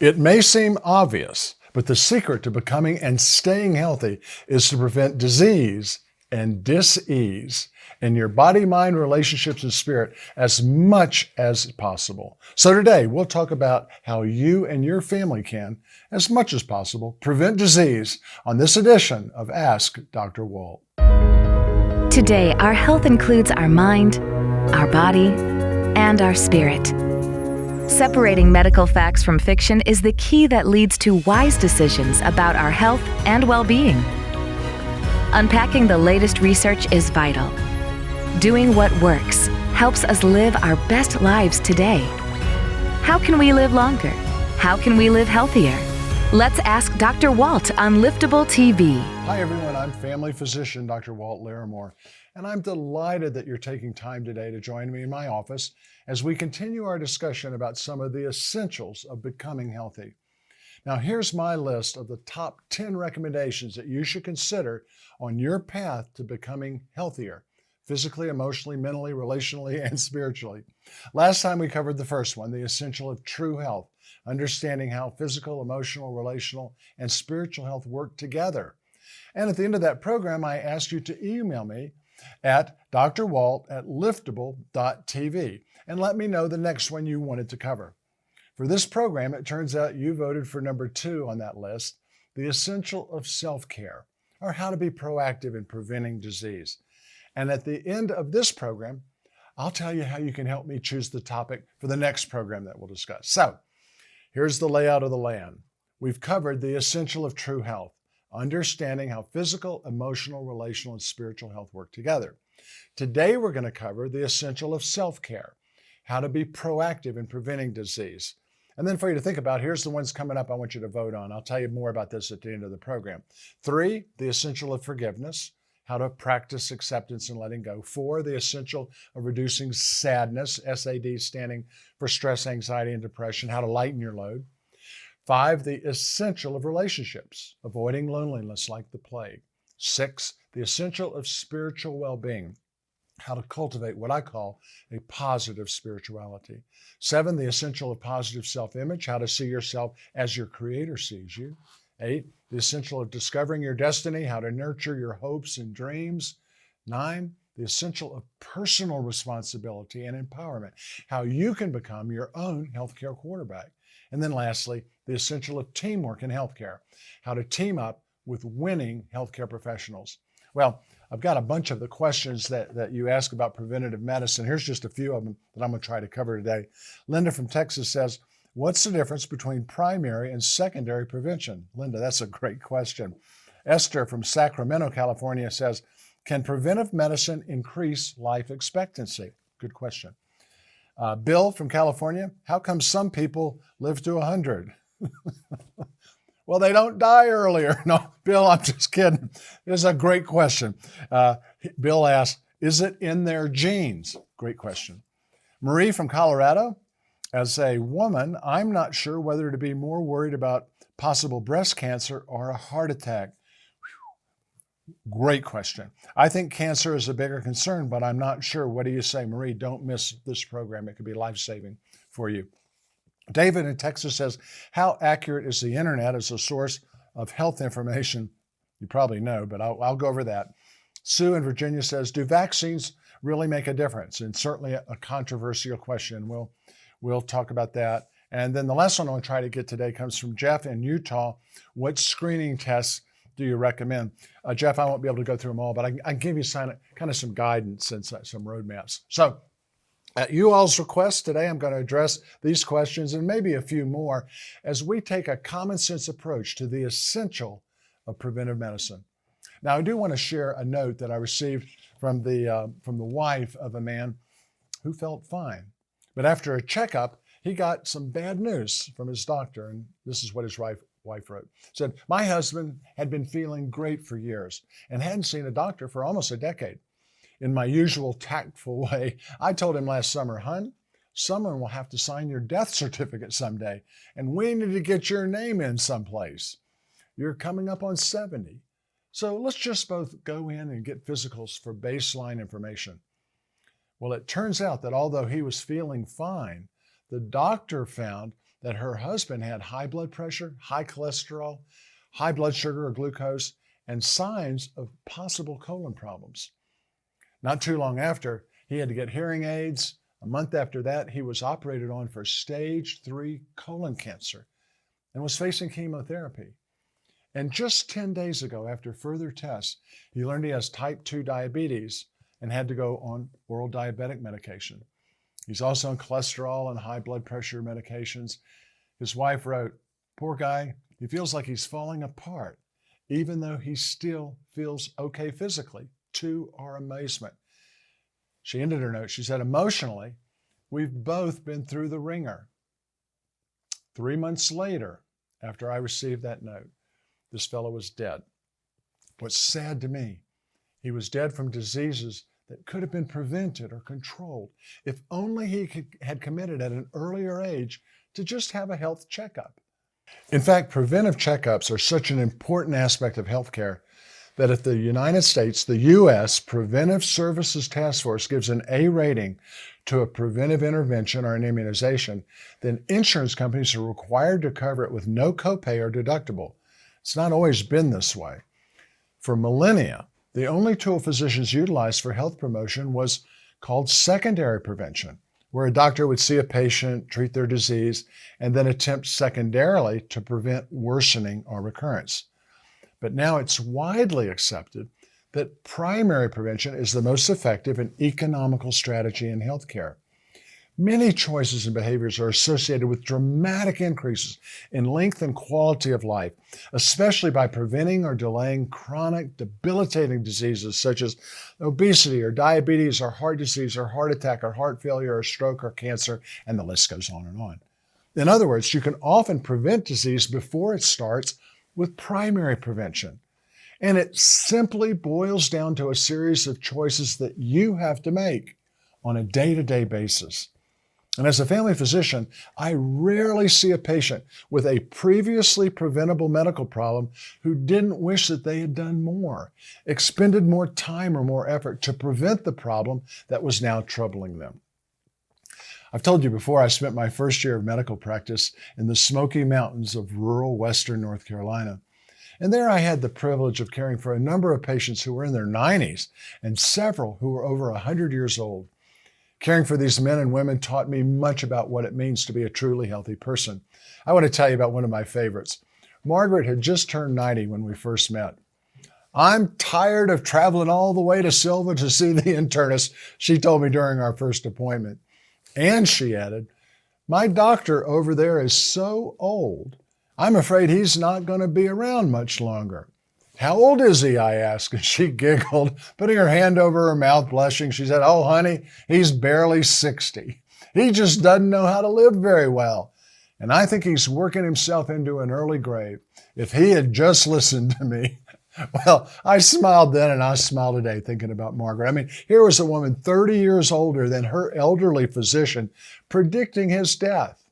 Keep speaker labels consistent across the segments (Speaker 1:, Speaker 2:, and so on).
Speaker 1: It may seem obvious, but the secret to becoming and staying healthy is to prevent disease and dis-ease in your body, mind, relationships, and spirit as much as possible. So today, we'll talk about how you and your family can, as much as possible, prevent disease on this edition of Ask Dr. Walt.
Speaker 2: Today, our health includes our mind, our body, and our spirit. Separating medical facts from fiction is the key that leads to wise decisions about our health and well-being. Unpacking the latest research is vital. Doing what works helps us live our best lives today. How can we live longer? How can we live healthier? Let's ask Dr. Walt on Liftable TV.
Speaker 1: Hi everyone, I'm family physician Dr. Walt Larimore, and I'm delighted that you're taking time today to join me in my office as we continue our discussion about some of the essentials of becoming healthy. Now here's my list of the top 10 recommendations that you should consider on your path to becoming healthier, physically, emotionally, mentally, relationally, and spiritually. Last time we covered the first one, the essential of true health, understanding how physical, emotional, relational, and spiritual health work together. And at the end of that program, I asked you to email me at drwalt@liftable.tv and let me know the next one you wanted to cover. For this program, it turns out you voted for number 2 on that list, the essential of self-care, or how to be proactive in preventing disease. And at the end of this program, I'll tell you how you can help me choose the topic for the next program that we'll discuss. So, here's the layout of the land. We've covered the essential of true health, understanding how physical, emotional, relational, and spiritual health work together. Today, we're going to cover the essential of self-care, how to be proactive in preventing disease. And then for you to think about, here's the ones coming up I want you to vote on. I'll tell you more about this at the end of the program. 3, the essential of forgiveness, how to practice acceptance and letting go. 4, the essential of reducing sadness, SAD standing for stress, anxiety, and depression, how to lighten your load. 5, the essential of relationships, avoiding loneliness like the plague. 6, the essential of spiritual well-being, how to cultivate what I call a positive spirituality. 7, the essential of positive self-image, how to see yourself as your Creator sees you. 8, the essential of discovering your destiny, how to nurture your hopes and dreams. 9, the essential of personal responsibility and empowerment, how you can become your own healthcare quarterback. And then lastly, the essential of teamwork in healthcare, how to team up with winning healthcare professionals. Well, I've got a bunch of the questions that you ask about preventative medicine. Here's just a few of them that I'm going to try to cover today. Linda from Texas says, what's the difference between primary and secondary prevention? Linda, that's a great question. Esther from Sacramento, California says, can preventive medicine increase life expectancy? Good question. Bill from California, how come some people live to 100? Well, they don't die earlier. No, Bill, I'm just kidding. This is a great question. Bill asks, is it in their genes? Great question. Marie from Colorado, as a woman, I'm not sure whether to be more worried about possible breast cancer or a heart attack. Whew. Great question. I think cancer is a bigger concern, but I'm not sure. What do you say, Marie? Don't miss this program. It could be life-saving for you. David in Texas says, how accurate is the internet as a source of health information? You probably know, but I'll go over that. Sue in Virginia says, do vaccines really make a difference? And certainly a controversial question. We'll talk about that. And then the last one I want to try to get today comes from Jeff in Utah. What screening tests do you recommend? Jeff, I won't be able to go through them all, but I can give you kind of some guidance and some roadmaps. So at you all's request today, I'm going to address these questions and maybe a few more as we take a common sense approach to the essential of preventive medicine. Now, I do want to share a note that I received from the wife of a man who felt fine. But after a checkup, he got some bad news from his doctor, and this is what his wife wrote. Said, my husband had been feeling great for years and hadn't seen a doctor for almost a decade. In my usual tactful way, I told him last summer, hun, someone will have to sign your death certificate someday, and we need to get your name in someplace. You're coming up on 70. So let's just both go in and get physicals for baseline information. Well, it turns out that although he was feeling fine, the doctor found that her husband had high blood pressure, high cholesterol, high blood sugar or glucose, and signs of possible colon problems. Not too long after, he had to get hearing aids. A month after that, he was operated on for stage 3 colon cancer and was facing chemotherapy. And just 10 days ago, after further tests, he learned he has type 2 diabetes and had to go on oral diabetic medication. He's also on cholesterol and high blood pressure medications. His wife wrote, "Poor guy, he feels like he's falling apart, even though he still feels okay physically," to our amazement. She ended her note. She said, "Emotionally, we've both been through the ringer." 3 months later, after I received that note, this fellow was dead. What's sad to me, he was dead from diseases that could have been prevented or controlled if only he had committed at an earlier age to just have a health checkup. In fact, preventive checkups are such an important aspect of healthcare that if the United States, the U.S. Preventive Services Task Force gives an A rating to a preventive intervention or an immunization, then insurance companies are required to cover it with no copay or deductible. It's not always been this way. For millennia, the only tool physicians utilized for health promotion was called secondary prevention, where a doctor would see a patient, treat their disease, and then attempt secondarily to prevent worsening or recurrence. But now it's widely accepted that primary prevention is the most effective and economical strategy in healthcare. Many choices and behaviors are associated with dramatic increases in length and quality of life, especially by preventing or delaying chronic, debilitating diseases such as obesity or diabetes or heart disease or heart attack or heart failure or stroke or cancer, and the list goes on and on. In other words, you can often prevent disease before it starts with primary prevention. And it simply boils down to a series of choices that you have to make on a day-to-day basis. And as a family physician, I rarely see a patient with a previously preventable medical problem who didn't wish that they had done more, expended more time or more effort to prevent the problem that was now troubling them. I've told you before, I spent my first year of medical practice in the Smoky Mountains of rural western North Carolina. And there I had the privilege of caring for a number of patients who were in their 90s and several who were over 100 years old. Caring for these men and women taught me much about what it means to be a truly healthy person. I want to tell you about one of my favorites. Margaret had just turned 90 when we first met. "I'm tired of traveling all the way to Silva to see the internist," she told me during our first appointment. And she added, "My doctor over there is so old, I'm afraid he's not going to be around much longer." "How old is he?" I asked, and she giggled, putting her hand over her mouth, blushing. She said, "Oh, honey, he's barely 60. He just doesn't know how to live very well. And I think he's working himself into an early grave. If he had just listened to me." Well, I smiled then and I smile today thinking about Margaret. I mean, here was a woman 30 years older than her elderly physician predicting his death.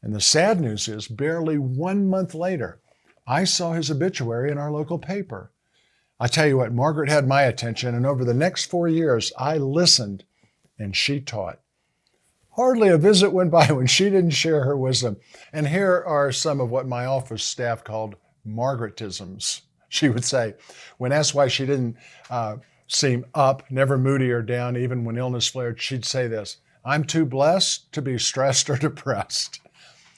Speaker 1: And the sad news is, barely 1 month later, I saw his obituary in our local paper. I tell you what, Margaret had my attention, and over the next 4 years, I listened and she taught. Hardly a visit went by when she didn't share her wisdom. And here are some of what my office staff called Margaretisms. She would say, when asked why she didn't seem up, never moody or down, even when illness flared, she'd say this: "I'm too blessed to be stressed or depressed."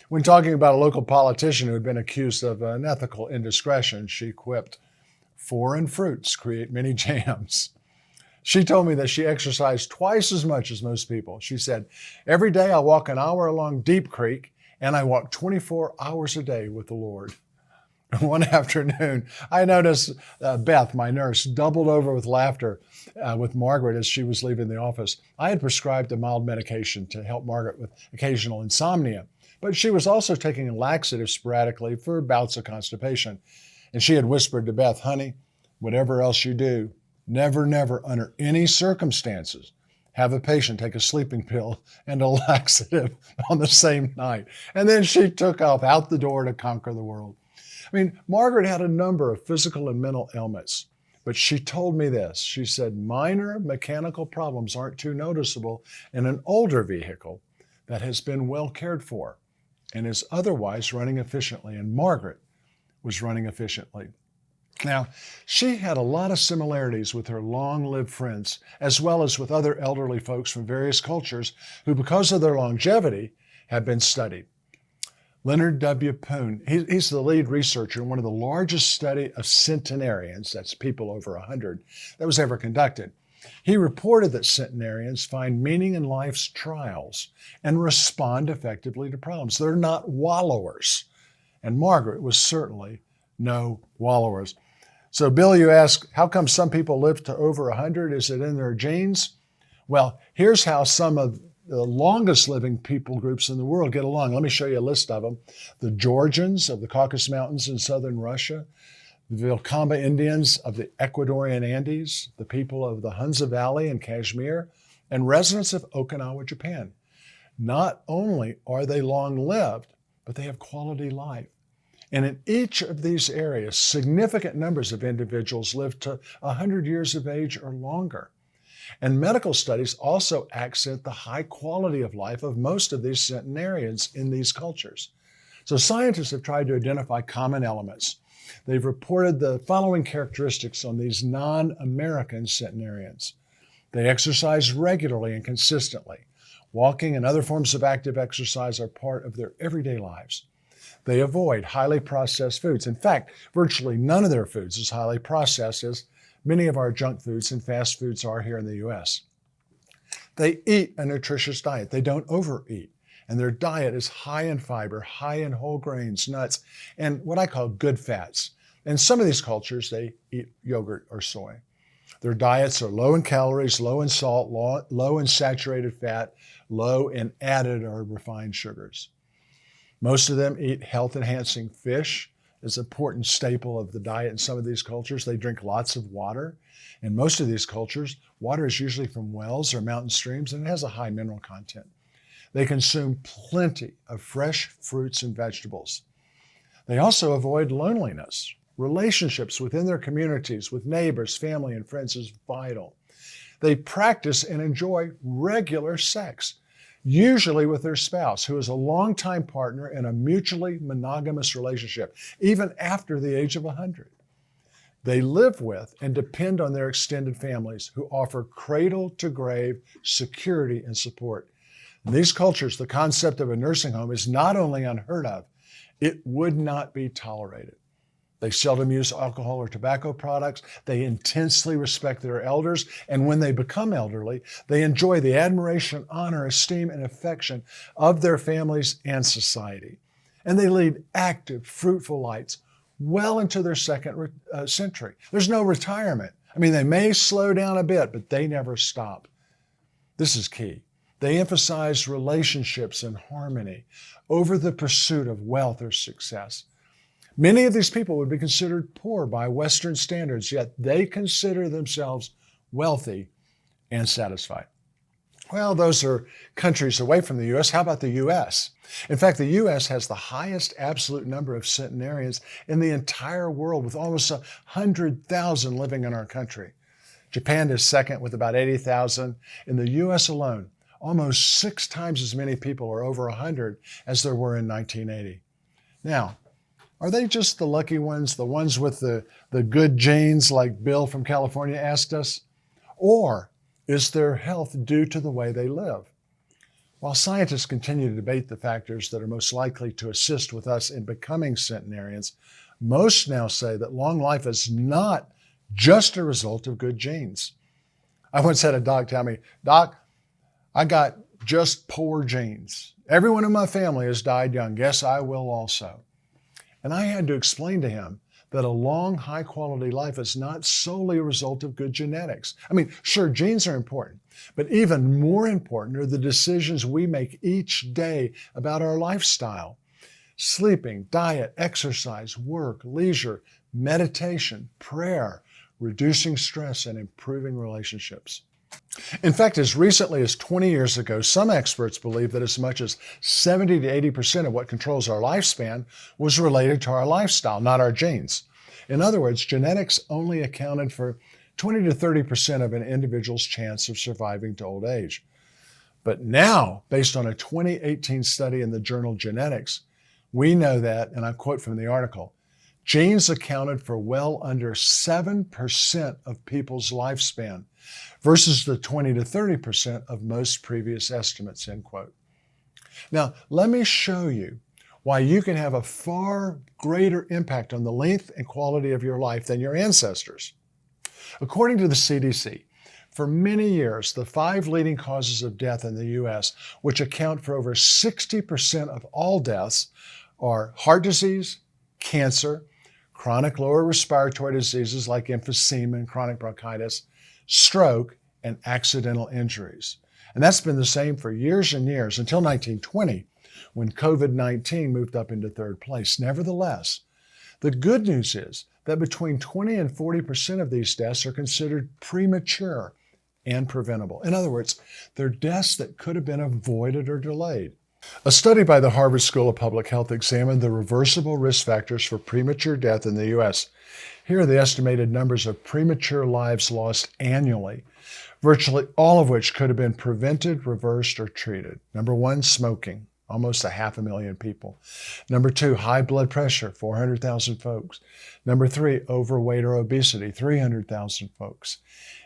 Speaker 1: When talking about a local politician who had been accused of unethical indiscretion, she quipped, "Foreign fruits create many jams." She told me that she exercised twice as much as most people. She said, "Every day I walk an hour along Deep Creek, and I walk 24 hours a day with the Lord." One afternoon, I noticed Beth, my nurse, doubled over with laughter with Margaret as she was leaving the office. I had prescribed a mild medication to help Margaret with occasional insomnia, but she was also taking laxatives sporadically for bouts of constipation. And she had whispered to Beth, "Honey, whatever else you do, never, never, under any circumstances, have a patient take a sleeping pill and a laxative on the same night." And then she took off out the door to conquer the world. I mean, Margaret had a number of physical and mental ailments, but she told me this. She said, "Minor mechanical problems aren't too noticeable in an older vehicle that has been well cared for. and is otherwise running efficiently. And Margaret was running efficiently. Now, she had a lot of similarities with her long-lived friends, as well as with other elderly folks from various cultures who, because of their longevity, have been studied. Leonard W. Poon, he's the lead researcher in one of the largest study of centenarians, that's people over 100, that was ever conducted. He reported that centenarians find meaning in life's trials and respond effectively to problems. They're not wallowers. And Margaret was certainly no wallowers. So, Bill, you ask, how come some people live to over 100? Is it in their genes? Well, here's how some of the longest living people groups in the world get along. Let me show you a list of them. The Georgians of the Caucasus Mountains in southern Russia, the Vilcamba Indians of the Ecuadorian Andes, the people of the Hunza Valley in Kashmir, and residents of Okinawa, Japan. Not only are they long-lived, but they have quality life. And in each of these areas, significant numbers of individuals live to 100 years of age or longer. And medical studies also accent the high quality of life of most of these centenarians in these cultures. So scientists have tried to identify common elements. They've reported the following characteristics on these non-American centenarians. They exercise regularly and consistently. Walking and other forms of active exercise are part of their everyday lives. They avoid highly processed foods. In fact, virtually none of their foods is highly processed, as many of our junk foods and fast foods are here in the U.S. They eat a nutritious diet. They don't overeat. And their diet is high in fiber, high in whole grains, nuts, and what I call good fats. In some of these cultures, they eat yogurt or soy. Their diets are low in calories, low in salt, low in saturated fat, low in added or refined sugars. Most of them eat health-enhancing fish. It's an important staple of the diet in some of these cultures. They drink lots of water. In most of these cultures, water is usually from wells or mountain streams, and it has a high mineral content. They consume plenty of fresh fruits and vegetables. They also avoid loneliness. Relationships within their communities with neighbors, family, and friends is vital. They practice and enjoy regular sex, usually with their spouse, who is a longtime partner in a mutually monogamous relationship, even after the age of 100. They live with and depend on their extended families, who offer cradle-to-grave security and support. In these cultures, the concept of a nursing home is not only unheard of, it would not be tolerated. They seldom use alcohol or tobacco products. They intensely respect their elders. And when they become elderly, they enjoy the admiration, honor, esteem, and affection of their families and society. And they lead active, fruitful lives well into their second century. There's no retirement. I mean, they may slow down a bit, but they never stop. This is key. They emphasize relationships and harmony over the pursuit of wealth or success. Many of these people would be considered poor by Western standards, yet they consider themselves wealthy and satisfied. Well, those are countries away from the U.S. How about the U.S.? In fact, the U.S. has the highest absolute number of centenarians in the entire world, with almost 100,000 living in our country. Japan is second with about 80,000. In the U.S. alone, almost 6 times as many people are over 100 as there were in 1980. Now, are they just the lucky ones, the ones with the good genes like Bill from California asked us? Or is their health due to the way they live? While scientists continue to debate the factors that are most likely to assist with us in becoming centenarians, most now say that long life is not just a result of good genes. I once had a doc tell me, "Doc, I got just poor genes. Everyone in my family has died young. Yes, I will also." And I had to explain to him that a long, high-quality life is not solely a result of good genetics. I mean, sure, genes are important, but even more important are the decisions we make each day about our lifestyle. Sleeping, diet, exercise, work, leisure, meditation, prayer, reducing stress, and improving relationships. In fact, as recently as 20 years ago, some experts believe that as much as 70 to 80% of what controls our lifespan was related to our lifestyle, not our genes. In other words, genetics only accounted for 20 to 30% of an individual's chance of surviving to old age. But now, based on a 2018 study in the journal Genetics, we know that, and I quote from the article, genes accounted for well under 7% of people's lifespan versus the 20 to 30% of most previous estimates, end quote. Now, let me show you why you can have a far greater impact on the length and quality of your life than your ancestors. According to the CDC, for many years, the 5 leading causes of death in the U.S., which account for over 60% of all deaths, are heart disease, cancer, chronic lower respiratory diseases like emphysema and chronic bronchitis, stroke, and accidental injuries. And that's been the same for years and years until 1920, when COVID-19 moved up into 3rd place. Nevertheless, the good news is that between 20 and 40% of these deaths are considered premature and preventable. In other words, they're deaths that could have been avoided or delayed. A study by the Harvard School of Public Health examined the reversible risk factors for premature death in the U.S. Here are the estimated numbers of premature lives lost annually, virtually all of which could have been prevented, reversed, or treated. Number 1, smoking, almost 500,000 people. Number 2, high blood pressure, 400,000 folks. Number 3, overweight or obesity, 300,000 folks.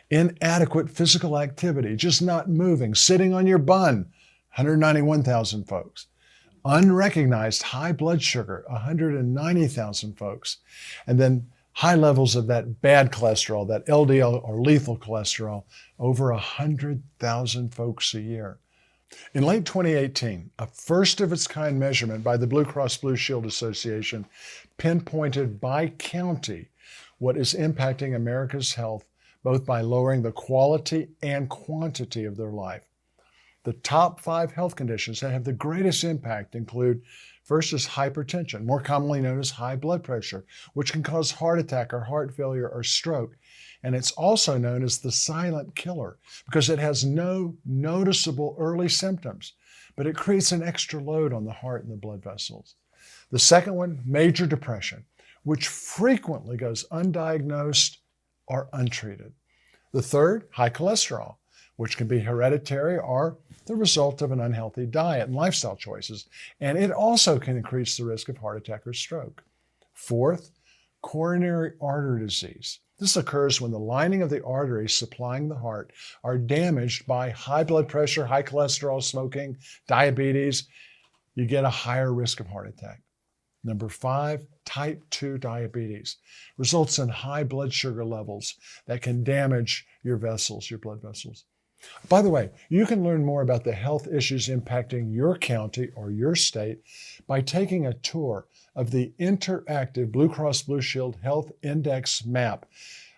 Speaker 1: Inadequate physical activity, just not moving, sitting on your bun, 191,000 folks. Unrecognized high blood sugar, 190,000 folks. And then high levels of that bad cholesterol, that LDL or lethal cholesterol, over 100,000 folks a year. In late 2018, a first-of-its-kind measurement by the Blue Cross Blue Shield Association pinpointed by county what is impacting America's health, both by lowering the quality and quantity of their life. The top 5 health conditions that have the greatest impact include, first is hypertension, more commonly known as high blood pressure, which can cause heart attack or heart failure or stroke. And it's also known as the silent killer because it has no noticeable early symptoms, but it creates an extra load on the heart and the blood vessels. The second one, major depression, which frequently goes undiagnosed or untreated. The third, high cholesterol, which can be hereditary or the result of an unhealthy diet and lifestyle choices, and it also can increase the risk of heart attack or stroke. Fourth, coronary artery disease. This occurs when the lining of the arteries supplying the heart are damaged by high blood pressure, high cholesterol, smoking, diabetes. You get a higher risk of heart attack. Number 5, type 2 diabetes. Results in high blood sugar levels that can damage your vessels, your blood vessels. By the way, you can learn more about the health issues impacting your county or your state by taking a tour of the interactive Blue Cross Blue Shield Health Index map.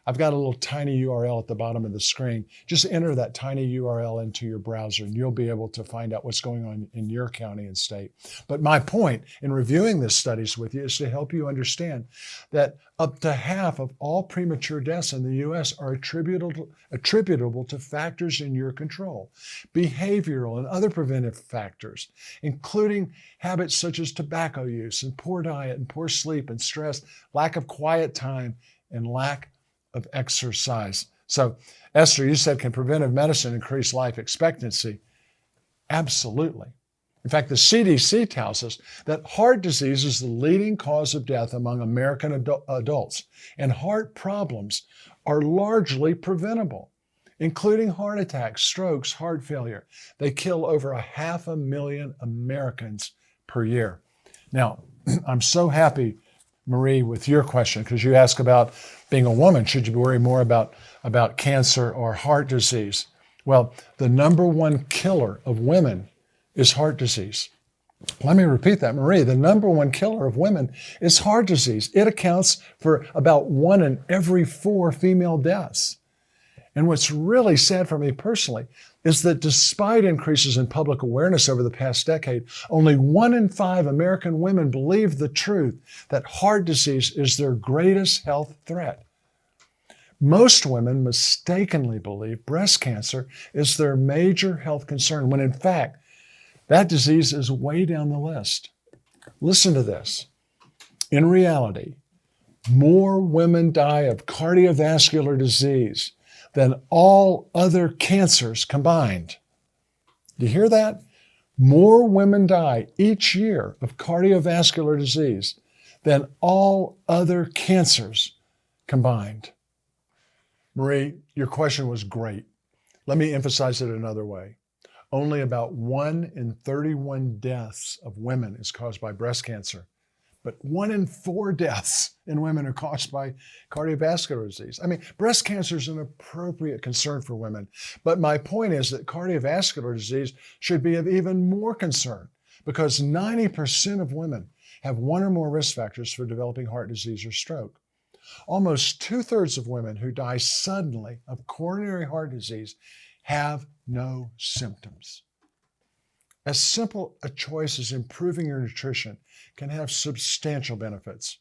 Speaker 1: I've got a little tiny URL at the bottom of the screen. Just enter that tiny URL into your browser and you'll be able to find out what's going on in your county and state. But my point in reviewing these studies with you is to help you understand that up to half of all premature deaths in the U.S. are attributable to factors in your control, behavioral and other preventive factors, including habits such as tobacco use and poor diet and poor sleep and stress, lack of quiet time, and lack of exercise. So, Esther, you said, can preventive medicine increase life expectancy? Absolutely. In fact, the CDC tells us that heart disease is the leading cause of death among American adults, and heart problems are largely preventable, including heart attacks, strokes, heart failure. They kill over 500,000 Americans per year. Now, I'm so happy, Marie, with your question, because you ask about being a woman, should you worry more about cancer or heart disease? Well, the number 1 killer of women is heart disease. Let me repeat that, Marie. The number 1 killer of women is heart disease. It accounts for about 1 in every 4 female deaths. And what's really sad for me personally is that despite increases in public awareness over the past decade, only 1 in 5 American women believe the truth that heart disease is their greatest health threat. Most women mistakenly believe breast cancer is their major health concern, when in fact, that disease is way down the list. Listen to this. In reality, more women die of cardiovascular disease than all other cancers combined. Do you hear that? More women die each year of cardiovascular disease than all other cancers combined. Marie, your question was great. Let me emphasize it another way. Only about 1 in 31 deaths of women is caused by breast cancer, but 1 in 4 deaths in women are caused by cardiovascular disease. I mean, breast cancer is an appropriate concern for women, but my point is that cardiovascular disease should be of even more concern because 90% of women have one or more risk factors for developing heart disease or stroke. Almost 2/3 of women who die suddenly of coronary heart disease have no symptoms. As simple a choice as improving your nutrition can have substantial benefits.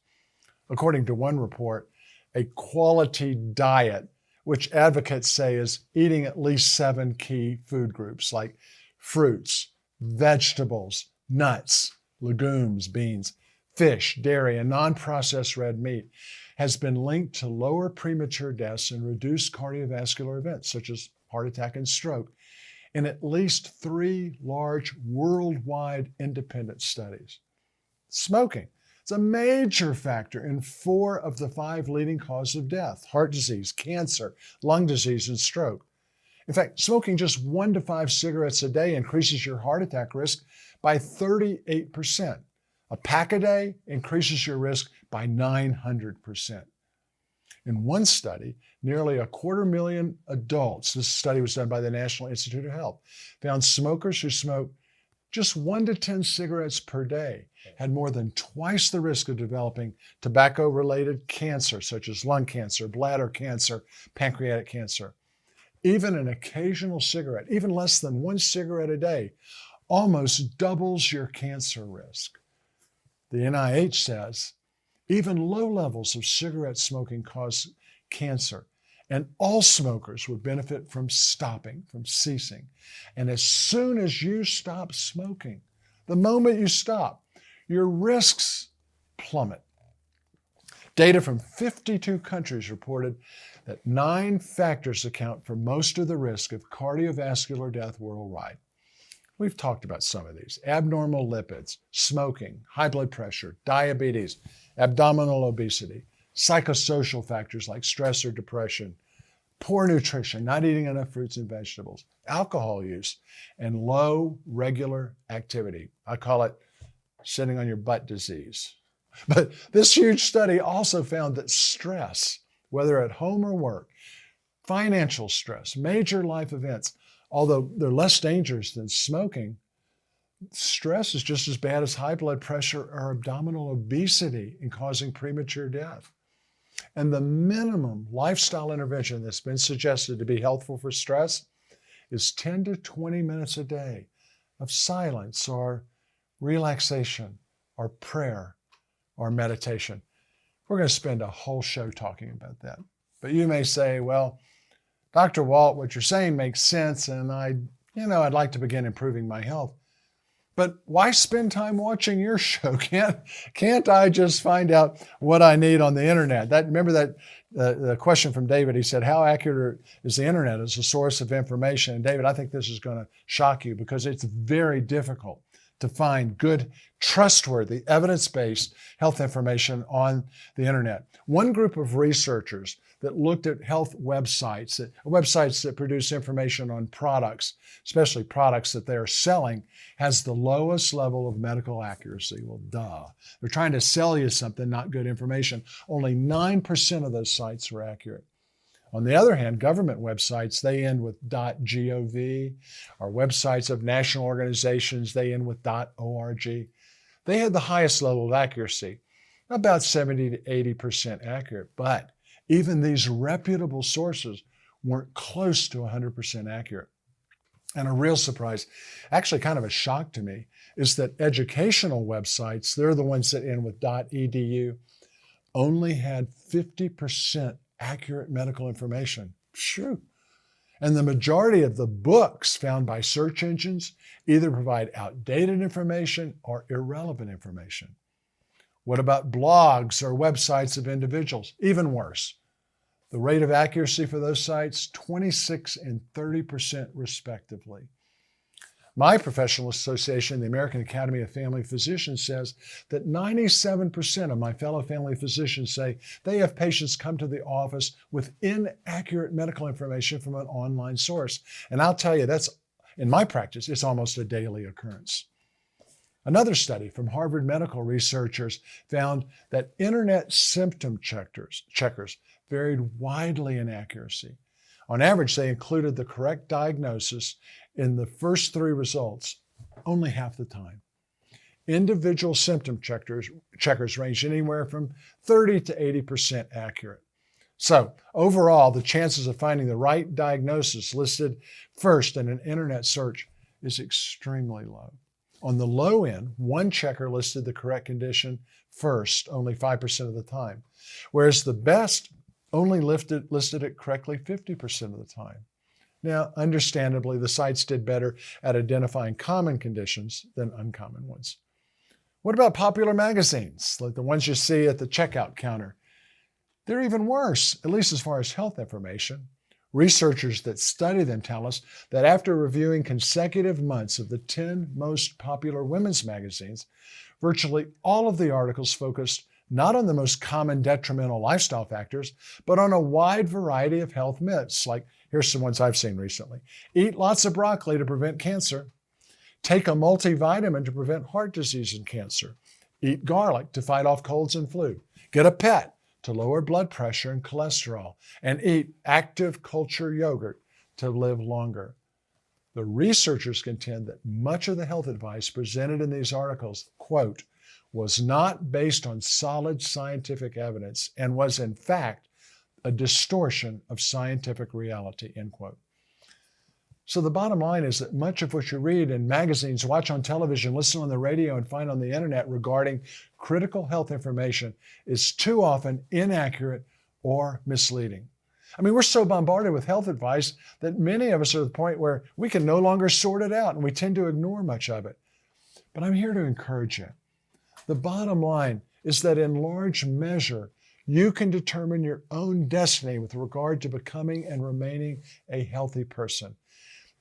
Speaker 1: According to one report, a quality diet, which advocates say is eating at least 7 key food groups like fruits, vegetables, nuts, legumes, beans, fish, dairy, and non-processed red meat, has been linked to lower premature deaths and reduced cardiovascular events such as heart attack and stroke in at least 3 large worldwide independent studies. Smoking is a major factor in 4 of the 5 leading causes of death: heart disease, cancer, lung disease, and stroke. In fact, smoking just 1 to 5 cigarettes a day increases your heart attack risk by 38%. A pack a day increases your risk by 900%. In one study, nearly 250,000 adults, this study was done by the National Institute of Health, found smokers who smoked just 1 to 10 cigarettes per day had more than twice the risk of developing tobacco-related cancer, such as lung cancer, bladder cancer, pancreatic cancer. Even an occasional cigarette, even less than 1 cigarette a day, almost doubles your cancer risk. The NIH says even low levels of cigarette smoking cause cancer, and all smokers would benefit from ceasing. And as soon as you stop smoking, the moment you stop, your risks plummet. Data from 52 countries reported that 9 factors account for most of the risk of cardiovascular death worldwide. We've talked about some of these: abnormal lipids, smoking, high blood pressure, diabetes, abdominal obesity, psychosocial factors like stress or depression, poor nutrition, not eating enough fruits and vegetables, alcohol use, and low regular activity. I call it sitting on your butt disease. But this huge study also found that stress, whether at home or work, financial stress, major life events, although they're less dangerous than smoking, stress is just as bad as high blood pressure or abdominal obesity in causing premature death. And the minimum lifestyle intervention that's been suggested to be helpful for stress is 10 to 20 minutes a day of silence or relaxation or prayer or meditation. We're going to spend a whole show talking about that. But you may say, well, Dr. Walt, what you're saying makes sense, and I'd like to begin improving my health. But why spend time watching your show? Can't I just find out what I need on the internet? Remember that the question from David, he said, how accurate is the internet as a source of information? And David, I think this is going to shock you because it's very difficult to find good, trustworthy, evidence-based health information on the internet. One group of researchers that looked at health websites that produce information on products, especially products that they're selling, has the lowest level of medical accuracy. Well, duh. They're trying to sell you something, not good information. Only 9% of those sites were accurate. On the other hand, government websites, they end with .gov, or websites of national organizations, they end with .org. They had the highest level of accuracy, about 70 to 80% accurate, but even these reputable sources weren't close to 100% accurate. And a real surprise, actually kind of a shock to me, is that educational websites, they're the ones that end with .edu, only had 50% accurate medical information. Phew. And the majority of the books found by search engines either provide outdated information or irrelevant information. What about blogs or websites of individuals? Even worse. The rate of accuracy for those sites, 26 and 30% respectively. My professional association, the American Academy of Family Physicians, says that 97% of my fellow family physicians say they have patients come to the office with inaccurate medical information from an online source. And I'll tell you, that's, in my practice, it's almost a daily occurrence. Another study from Harvard medical researchers found that internet symptom checkers varied widely in accuracy. On average, they included the correct diagnosis in the first 3 results only half the time. Individual symptom checkers range anywhere from 30 to 80% accurate. So overall, the chances of finding the right diagnosis listed first in an internet search is extremely low. On the low end, one checker listed the correct condition first only 5% of the time, whereas the best only listed it correctly 50% of the time. Now, understandably, the sites did better at identifying common conditions than uncommon ones. What about popular magazines, like the ones you see at the checkout counter? They're even worse, at least as far as health information. Researchers that study them tell us that after reviewing consecutive months of the 10 most popular women's magazines, virtually all of the articles focused not on the most common detrimental lifestyle factors, but on a wide variety of health myths. Like, here's some ones I've seen recently. Eat lots of broccoli to prevent cancer. Take a multivitamin to prevent heart disease and cancer. Eat garlic to fight off colds and flu. Get a pet to lower blood pressure and cholesterol. And eat active culture yogurt to live longer. The researchers contend that much of the health advice presented in these articles, quote, was not based on solid scientific evidence and was in fact a distortion of scientific reality, end quote. So the bottom line is that much of what you read in magazines, watch on television, listen on the radio, and find on the internet regarding critical health information is too often inaccurate or misleading. I mean, we're so bombarded with health advice that many of us are at the point where we can no longer sort it out and we tend to ignore much of it. But I'm here to encourage you. The bottom line is that in large measure, you can determine your own destiny with regard to becoming and remaining a healthy person.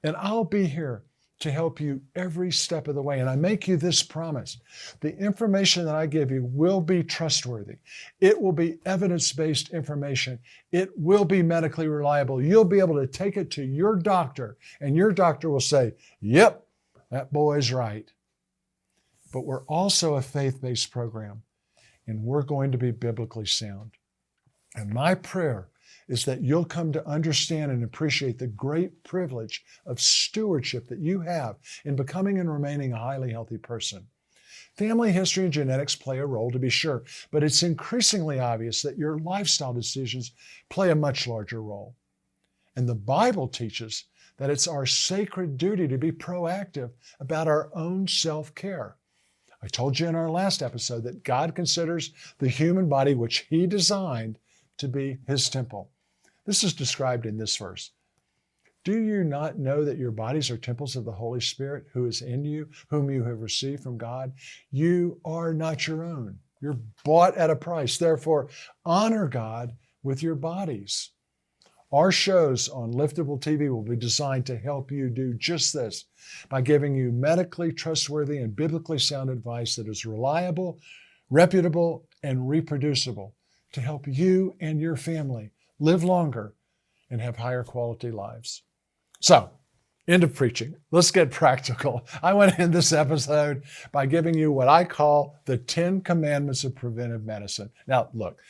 Speaker 1: And I'll be here to help you every step of the way. And I make you this promise. The information that I give you will be trustworthy. It will be evidence-based information. It will be medically reliable. You'll be able to take it to your doctor, and your doctor will say, yep, that boy's right. But we're also a faith-based program, and we're going to be biblically sound. And my prayer is that you'll come to understand and appreciate the great privilege of stewardship that you have in becoming and remaining a highly healthy person. Family history and genetics play a role, to be sure, but it's increasingly obvious that your lifestyle decisions play a much larger role. And the Bible teaches that it's our sacred duty to be proactive about our own self-care. I told you in our last episode that God considers the human body, which He designed, to be His temple. This is described in this verse. Do you not know that your bodies are temples of the Holy Spirit who is in you, whom you have received from God? You are not your own. You're bought at a price. Therefore, honor God with your bodies. Our shows on Liftable TV will be designed to help you do just this by giving you medically trustworthy and biblically sound advice that is reliable, reputable, and reproducible to help you and your family live longer and have higher quality lives. So, end of preaching. Let's get practical. I want to end this episode by giving you what I call the 10 commandments of preventive medicine. Now, look,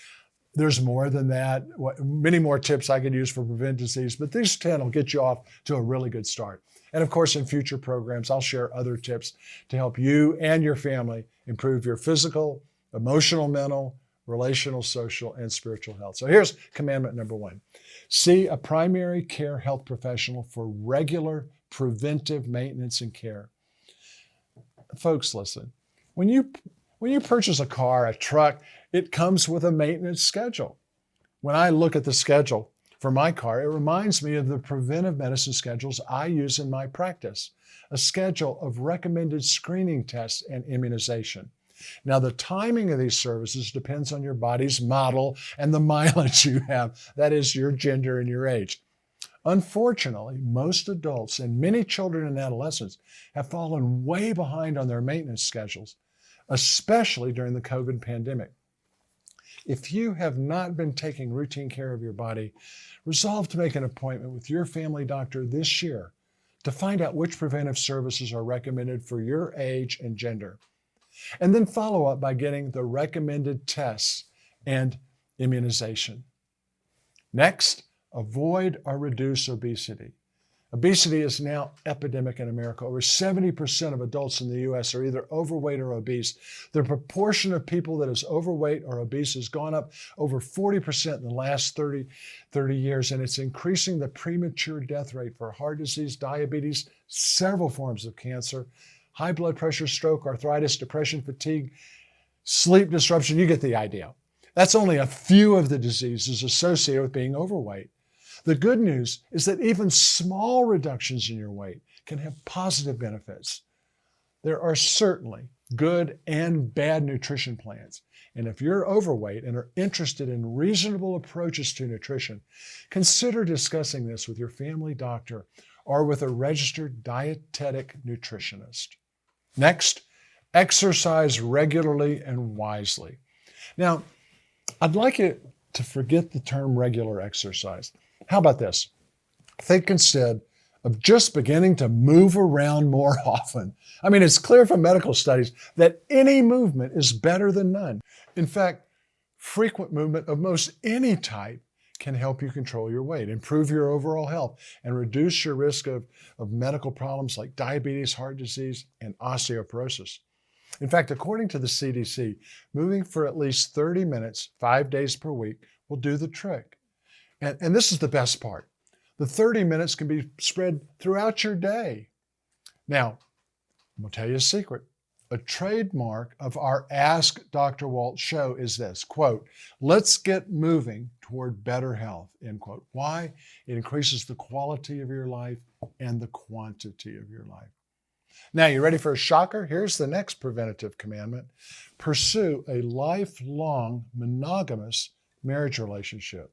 Speaker 1: there's more than that. Many more tips I could use for preventive disease, but these 10 will get you off to a really good start. And of course, in future programs, I'll share other tips to help you and your family improve your physical, emotional, mental, relational, social, and spiritual health. So here's commandment number 1. See a primary care health professional for regular preventive maintenance and care. Folks, listen. When you purchase a car, a truck, it comes with a maintenance schedule. When I look at the schedule for my car, it reminds me of the preventive medicine schedules I use in my practice, a schedule of recommended screening tests and immunization. Now, the timing of these services depends on your body's model and the mileage you have. That is, your gender and your age. Unfortunately, most adults and many children and adolescents have fallen way behind on their maintenance schedules, especially during the COVID pandemic. If you have not been taking routine care of your body, resolve to make an appointment with your family doctor this year to find out which preventive services are recommended for your age and gender. And then follow up by getting the recommended tests and immunization. Next, avoid or reduce obesity. Obesity is now epidemic in America. Over 70% of adults in the U.S. are either overweight or obese. The proportion of people that is overweight or obese has gone up over 40% in the last 30 years, and it's increasing the premature death rate for heart disease, diabetes, several forms of cancer, high blood pressure, stroke, arthritis, depression, fatigue, sleep disruption. You get the idea. That's only a few of the diseases associated with being overweight. The good news is that even small reductions in your weight can have positive benefits. There are certainly good and bad nutrition plans. And if you're overweight and are interested in reasonable approaches to nutrition, consider discussing this with your family doctor or with a registered dietetic nutritionist. Next, exercise regularly and wisely. Now, I'd like you to forget the term regular exercise. How about this? Think instead of just beginning to move around more often. I mean, it's clear from medical studies that any movement is better than none. In fact, frequent movement of most any type can help you control your weight, improve your overall health, and reduce your risk of medical problems like diabetes, heart disease, and osteoporosis. In fact, according to the CDC, moving for at least 30 minutes, 5 days per week, will do the trick. And this is the best part. The 30 minutes can be spread throughout your day. Now, I'm going to tell you a secret. A trademark of our Ask Dr. Walt show is this, quote, "Let's get moving toward better health," end quote. Why? It increases the quality of your life and the quantity of your life. Now, you ready for a shocker? Here's the next preventative commandment. Pursue a lifelong monogamous marriage relationship.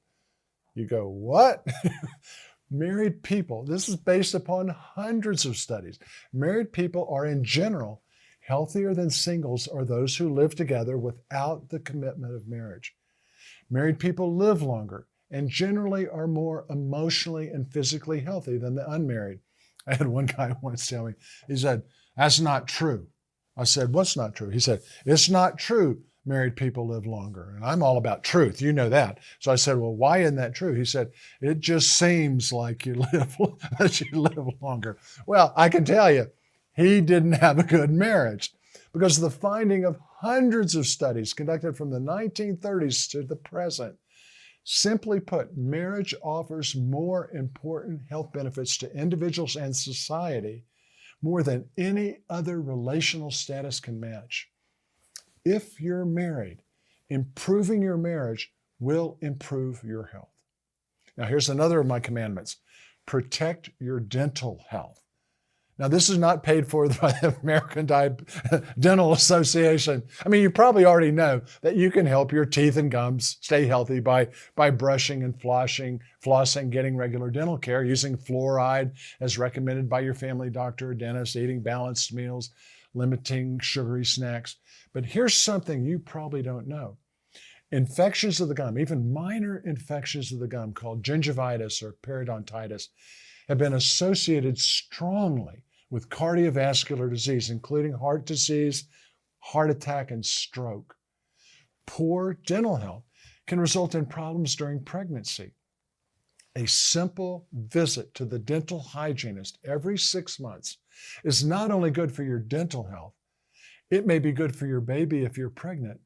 Speaker 1: You go, what? Married people, this is based upon hundreds of studies. Married people are in general healthier than singles or those who live together without the commitment of marriage. Married people live longer and generally are more emotionally and physically healthy than the unmarried. I had one guy once tell me, he said, "That's not true." I said, "What's not true?" He said, "It's not true married people live longer." And I'm all about truth. You know that. So I said, "Well, why isn't that true?" He said, "It just seems like that you live longer." Well, I can tell you, he didn't have a good marriage because the finding of hundreds of studies conducted from the 1930s to the present. Simply put, marriage offers more important health benefits to individuals and society more than any other relational status can match. If you're married, improving your marriage will improve your health. Now, here's another of my commandments. Protect your dental health. Now, this is not paid for by the American Dental Association. I mean, you probably already know that you can help your teeth and gums stay healthy by brushing and flossing, getting regular dental care, using fluoride as recommended by your family doctor or dentist, eating balanced meals, limiting sugary snacks. But here's something you probably don't know. Infections of the gum, even minor infections of the gum called gingivitis or periodontitis, have been associated strongly with cardiovascular disease, including heart disease, heart attack, and stroke. Poor dental health can result in problems during pregnancy. A simple visit to the dental hygienist every 6 months is not only good for your dental health, it may be good for your baby if you're pregnant,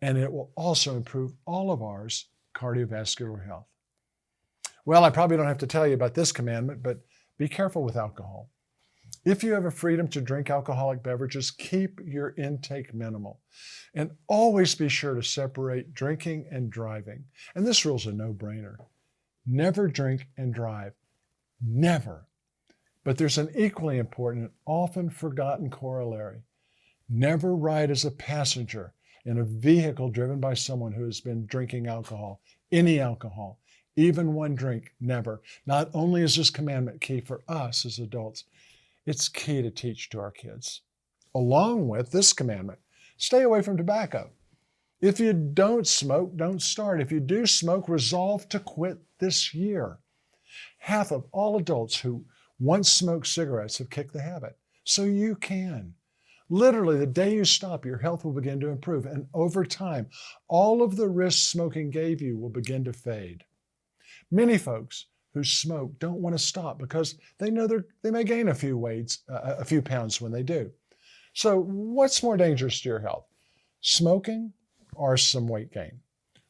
Speaker 1: and it will also improve all of ours cardiovascular health. Well, I probably don't have to tell you about this commandment, but be careful with alcohol. If you have a freedom to drink alcoholic beverages, keep your intake minimal. And always be sure to separate drinking and driving. And this rule's a no-brainer. Never drink and drive. Never. But there's an equally important and often forgotten corollary. Never ride as a passenger in a vehicle driven by someone who has been drinking alcohol, any alcohol, Even one drink, never. Not only is this commandment key for us as adults, it's key to teach to our kids. Along with this commandment, stay away from tobacco. If you don't smoke, don't start. If you do smoke, resolve to quit this year. Half of all adults who once smoked cigarettes have kicked the habit. So you can. Literally, the day you stop, your health will begin to improve. And over time, all of the risks smoking gave you will begin to fade. Many folks who smoke don't want to stop because they know they may gain a few pounds when they do. So what's more dangerous to your health, smoking or some weight gain?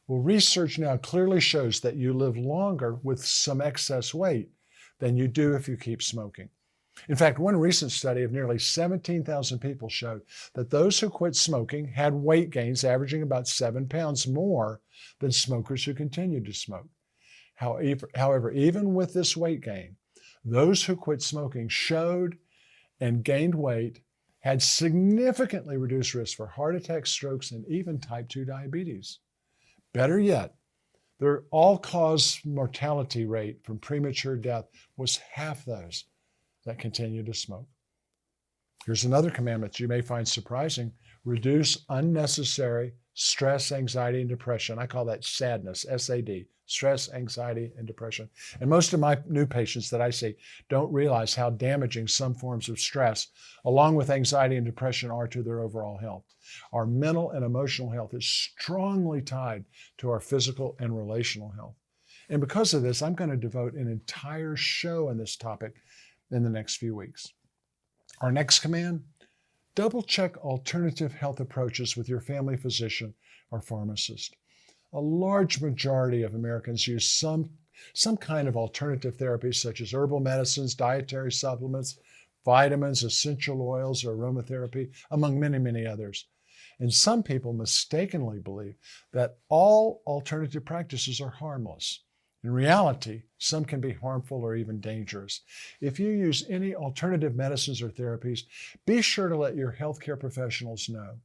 Speaker 1: Well, research now clearly shows that you live longer with some excess weight than you do if you keep smoking. In fact, one recent study of nearly 17,000 people showed that those who quit smoking had weight gains averaging about 7 pounds more than smokers who continued to smoke. However, even with this weight gain, those who quit smoking showed and gained weight had significantly reduced risk for heart attacks, strokes, and even type 2 diabetes. Better yet, their all-cause mortality rate from premature death was half those that continued to smoke. Here's another commandment you may find surprising. Reduce unnecessary stress, anxiety, and depression. I call that sadness, SAD, stress, anxiety, and depression. And most of my new patients that I see don't realize how damaging some forms of stress, along with anxiety and depression, are to their overall health. Our mental and emotional health is strongly tied to our physical and relational health. And because of this, I'm going to devote an entire show on this topic in the next few weeks. Our next command, double check alternative health approaches with your family physician or pharmacist. A large majority of Americans use some kind of alternative therapies such as herbal medicines, dietary supplements, vitamins, essential oils, or aromatherapy, among many, many others. And some people mistakenly believe that all alternative practices are harmless. In reality, some can be harmful or even dangerous. If you use any alternative medicines or therapies, be sure to let your healthcare professionals know,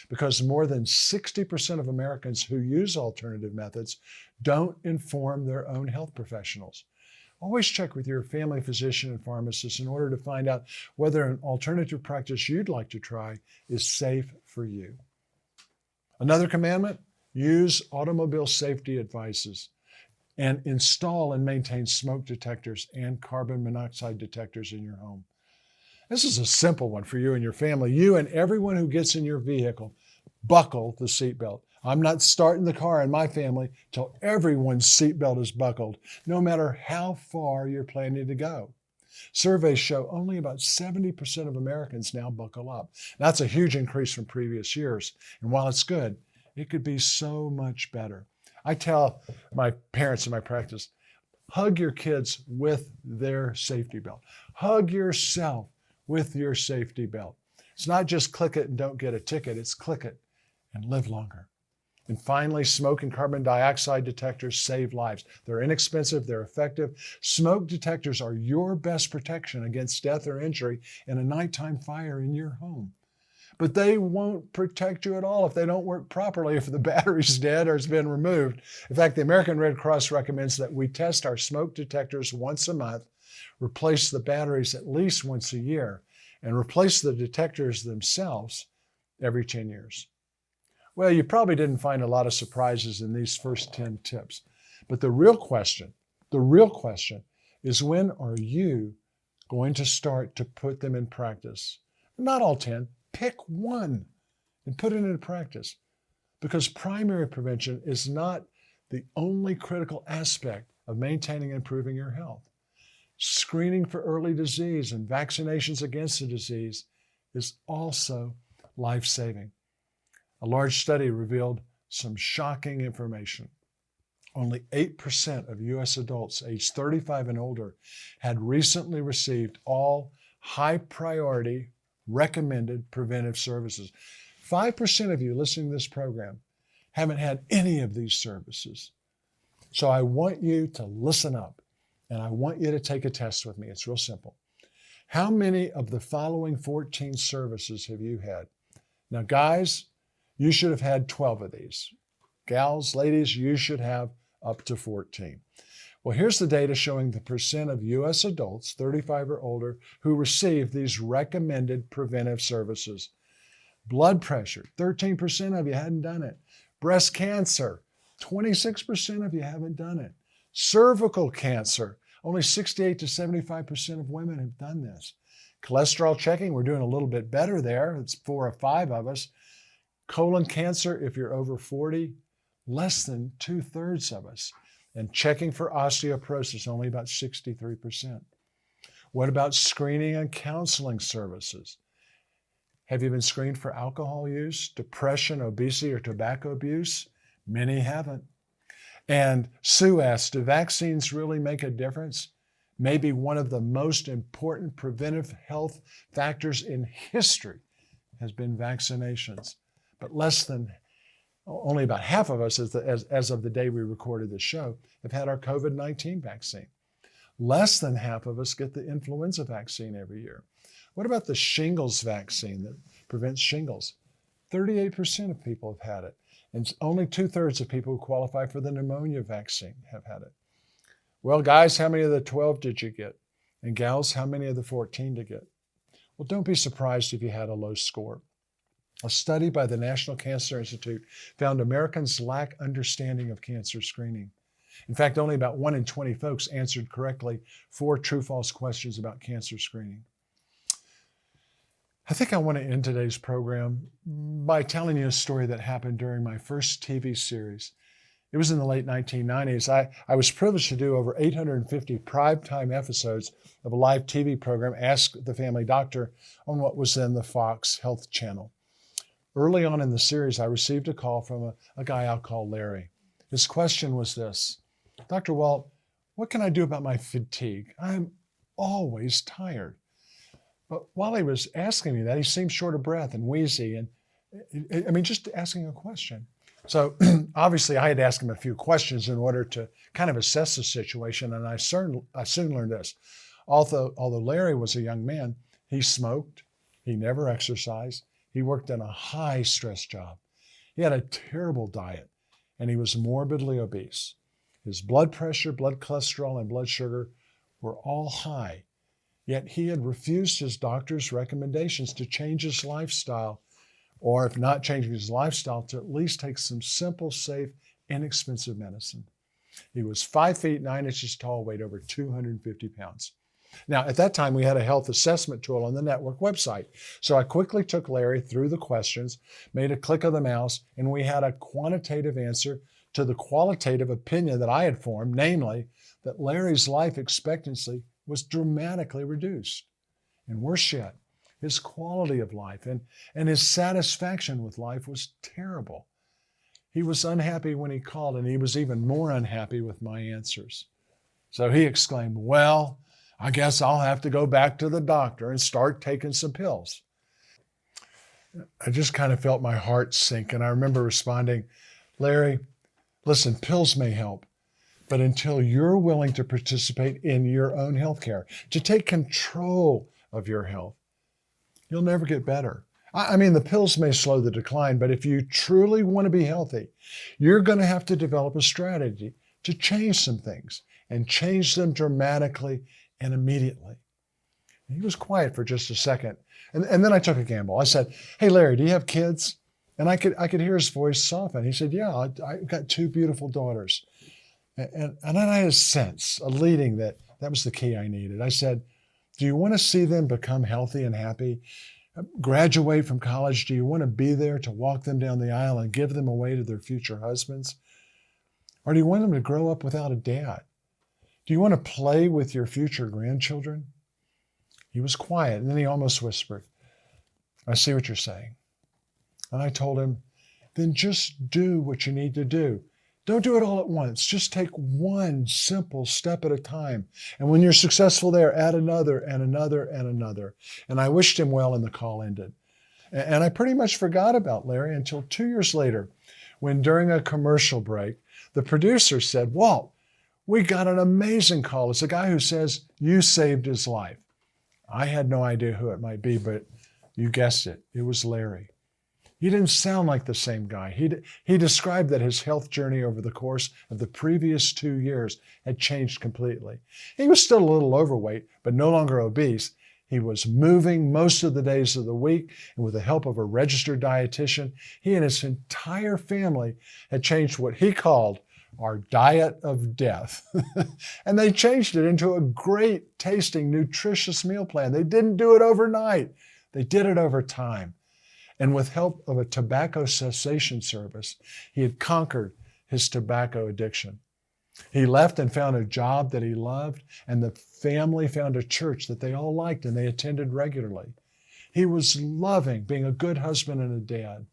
Speaker 1: because more than 60% of Americans who use alternative methods don't inform their own health professionals. Always check with your family physician and pharmacist in order to find out whether an alternative practice you'd like to try is safe for you. Another commandment, use automobile safety advices and install and maintain smoke detectors and carbon monoxide detectors in your home. This is a simple one for you and your family. You and everyone who gets in your vehicle, buckle the seatbelt. I'm not starting the car in my family till everyone's seatbelt is buckled, no matter how far you're planning to go. Surveys show only about 70% of Americans now buckle up. That's a huge increase from previous years. And while it's good, it could be so much better. I tell my parents in my practice, hug your kids with their safety belt. Hug yourself with your safety belt. It's not just click it and don't get a ticket. It's click it and live longer. And finally, smoke and carbon dioxide detectors save lives. They're inexpensive, they're effective. Smoke detectors are your best protection against death or injury in a nighttime fire in your home. But they won't protect you at all if they don't work properly, if the battery's dead or it's been removed. In fact, the American Red Cross recommends that we test our smoke detectors once a month, replace the batteries at least once a year, and replace the detectors themselves every 10 years. Well, you probably didn't find a lot of surprises in these first 10 tips. But the real question is, when are you going to start to put them in practice? Not all 10. Pick one and put it into practice, because primary prevention is not the only critical aspect of maintaining and improving your health. Screening for early disease and vaccinations against the disease is also life-saving. A large study revealed some shocking information. Only 8% of U.S. adults aged 35 and older had recently received all high-priority recommended preventive services. 5% of you listening to this program haven't had any of these services. So I want you to listen up, and I want you to take a test with me. It's real simple. How many of the following 14 services have you had? Now, guys, you should have had 12 of these. Gals, ladies, you should have up to 14. Well, here's the data showing the percent of U.S. adults 35 or older who receive these recommended preventive services. Blood pressure, 13% of you hadn't done it. Breast cancer, 26% of you haven't done it. Cervical cancer, only 68 to 75% of women have done this. Cholesterol checking, we're doing a little bit better there. It's 4 or 5 of us. Colon cancer, if you're over 40, less than 2/3 of us. And checking for osteoporosis, only about 63%. What about screening and counseling services? Have you been screened for alcohol use, depression, obesity, or tobacco abuse? Many haven't. And Sue asked, do vaccines really make a difference? Maybe one of the most important preventive health factors in history has been vaccinations. But only about half of us, as of the day we recorded this show, have had our COVID-19 vaccine. Less than half of us get the influenza vaccine every year. What about the shingles vaccine that prevents shingles? 38% of people have had it. And only 2/3 of people who qualify for the pneumonia vaccine have had it. Well, guys, how many of the 12 did you get? And gals, how many of the 14 did you get? Well, don't be surprised if you had a low score. A study by the National Cancer Institute found Americans lack understanding of cancer screening. In fact, only about 1 in 20 folks answered correctly 4 true-false questions about cancer screening. I think I want to end today's program by telling you a story that happened during my first TV series. It was in the late 1990s. I was privileged to do over 850 primetime episodes of a live TV program, Ask the Family Doctor, on what was then the Fox Health Channel. Early on in the series, I received a call from a guy I'll call Larry. His question was this: Dr. Walt, what can I do about my fatigue? I'm always tired. But while he was asking me that, he seemed short of breath and wheezy, and just asking a question. So obviously I had to ask him a few questions in order to kind of assess the situation, and I soon learned this. Although Larry was a young man, he smoked, he never exercised, he worked in a high-stress job. He had a terrible diet, and he was morbidly obese. His blood pressure, blood cholesterol, and blood sugar were all high, yet he had refused his doctor's recommendations to change his lifestyle, or if not changing his lifestyle, to at least take some simple, safe, inexpensive medicine. He was 5 feet 9 inches tall, weighed over 250 pounds. Now, at that time, we had a health assessment tool on the network website. So I quickly took Larry through the questions, made a click of the mouse, and we had a quantitative answer to the qualitative opinion that I had formed, namely that Larry's life expectancy was dramatically reduced. And worse yet, his quality of life and his satisfaction with life was terrible. He was unhappy when he called, and he was even more unhappy with my answers. So he exclaimed, well, I guess I'll have to go back to the doctor and start taking some pills. I just kind of felt my heart sink, and I remember responding, Larry, listen, pills may help, but until you're willing to participate in your own health care, to take control of your health, you'll never get better. I mean, the pills may slow the decline, but if you truly want to be healthy, you're going to have to develop a strategy to change some things and change them dramatically and immediately. He was quiet for just a second. And then I took a gamble. I said, hey, Larry, do you have kids? And I could hear his voice soften. He said, yeah, I've got 2 beautiful daughters. And then I had a sense, a leading that was the key I needed. I said, do you want to see them become healthy and happy? Graduate from college? Do you want to be there to walk them down the aisle and give them away to their future husbands? Or do you want them to grow up without a dad? Do you want to play with your future grandchildren? He was quiet, and then he almost whispered, I see what you're saying. And I told him, then just do what you need to do. Don't do it all at once. Just take one simple step at a time. And when you're successful there, add another and another and another. And I wished him well, and the call ended. And I pretty much forgot about Larry until 2 years later, when during a commercial break, the producer said, Walt, we got an amazing call. It's a guy who says you saved his life. I had no idea who it might be, but you guessed it. It was Larry. He didn't sound like the same guy. He described that his health journey over the course of the previous 2 years had changed completely. He was still a little overweight, but no longer obese. He was moving most of the days of the week, and with the help of a registered dietitian, he and his entire family had changed what he called our diet of death. And they changed it into a great tasting, nutritious meal plan. They didn't do it overnight. They did it over time. And with help of a tobacco cessation service, he had conquered his tobacco addiction. He left and found a job that he loved, and the family found a church that they all liked and they attended regularly. He was loving being a good husband and a dad.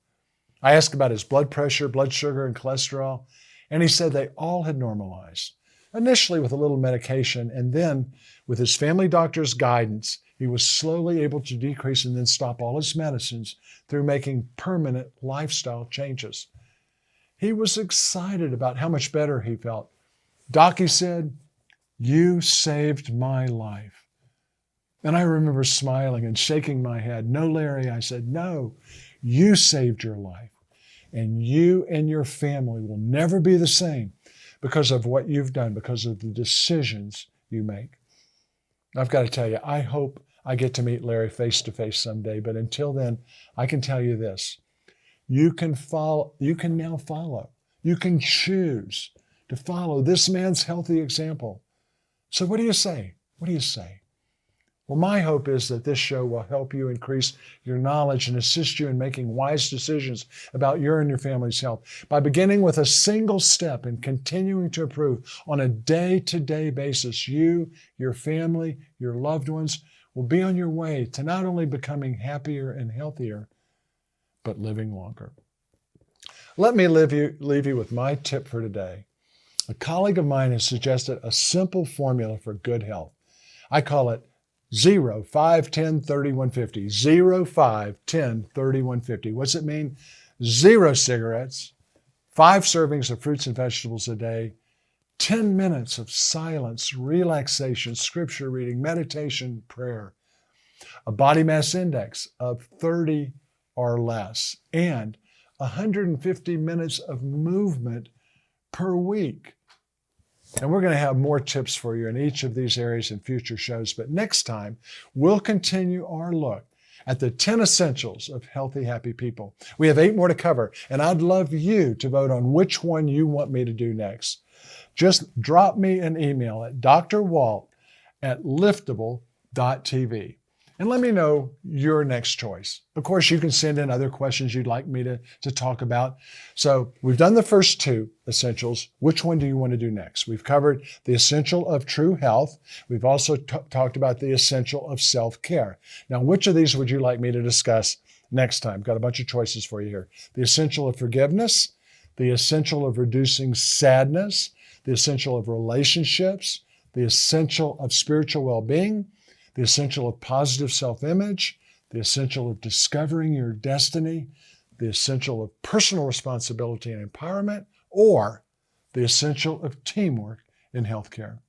Speaker 1: I asked about his blood pressure, blood sugar, and cholesterol, and he said they all had normalized. Initially with a little medication, and then with his family doctor's guidance, he was slowly able to decrease and then stop all his medicines through making permanent lifestyle changes. He was excited about how much better he felt. Doc, he said, "You saved my life." And I remember smiling and shaking my head. "No, Larry," I said, "no, you saved your life. And you and your family will never be the same because of what you've done, because of the decisions you make." I've got to tell you, I hope I get to meet Larry face to face someday, but until then, I can tell you this. You can now follow. You can choose to follow this man's healthy example. So what do you say? What do you say? Well, my hope is that this show will help you increase your knowledge and assist you in making wise decisions about your and your family's health by beginning with a single step and continuing to improve on a day-to-day basis. You, your family, your loved ones will be on your way to not only becoming happier and healthier, but living longer. Let me leave you with my tip for today. A colleague of mine has suggested a simple formula for good health. I call it 0, 5, 10, 30, 150. 0, 5, 10, 30, 150. What's it mean? 0 cigarettes, 5 servings of fruits and vegetables a day, 10 minutes of silence, relaxation, scripture reading, meditation, prayer, a body mass index of 30 or less, and 150 minutes of movement per week. And we're going to have more tips for you in each of these areas in future shows. But next time, we'll continue our look at the 10 essentials of healthy, happy people. We have 8 more to cover, and I'd love you to vote on which one you want me to do next. Just drop me an email at drwalt@liftable.tv and let me know your next choice. Of course, you can send in other questions you'd like me to talk about. So we've done the first 2 essentials. Which one do you want to do next? We've covered the essential of true health. We've also talked about the essential of self-care. Now, which of these would you like me to discuss next time? Got a bunch of choices for you here. The essential of forgiveness, the essential of reducing sadness, the essential of relationships, the essential of spiritual well-being, the essential of positive self-image, the essential of discovering your destiny, the essential of personal responsibility and empowerment, or the essential of teamwork in healthcare.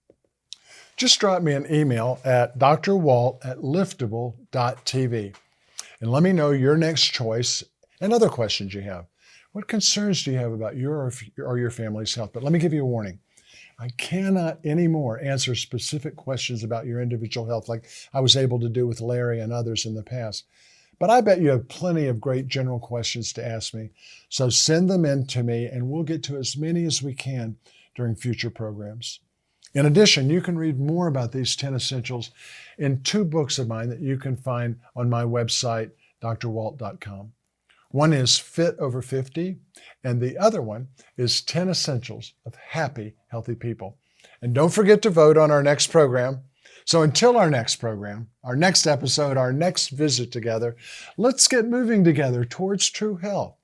Speaker 1: Just drop me an email at drwalt@liftable.tv and let me know your next choice and other questions you have. What concerns do you have about your or your family's health? But let me give you a warning. I cannot anymore answer specific questions about your individual health like I was able to do with Larry and others in the past. But I bet you have plenty of great general questions to ask me. So send them in to me and we'll get to as many as we can during future programs. In addition, you can read more about these 10 essentials in 2 books of mine that you can find on my website, drwalt.com. One is Fit Over 50, and the other one is 10 Essentials of Happy, Healthy People. And don't forget to vote on our next program. So until our next program, our next episode, our next visit together, let's get moving together towards true health.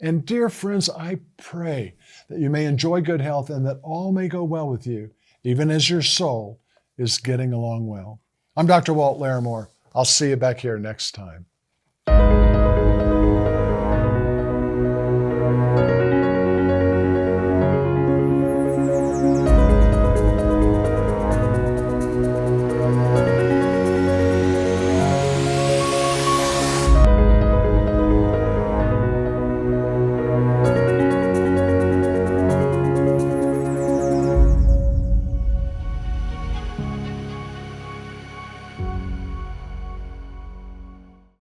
Speaker 1: And dear friends, I pray that you may enjoy good health and that all may go well with you, even as your soul is getting along well. I'm Dr. Walt Larimore. I'll see you back here next time.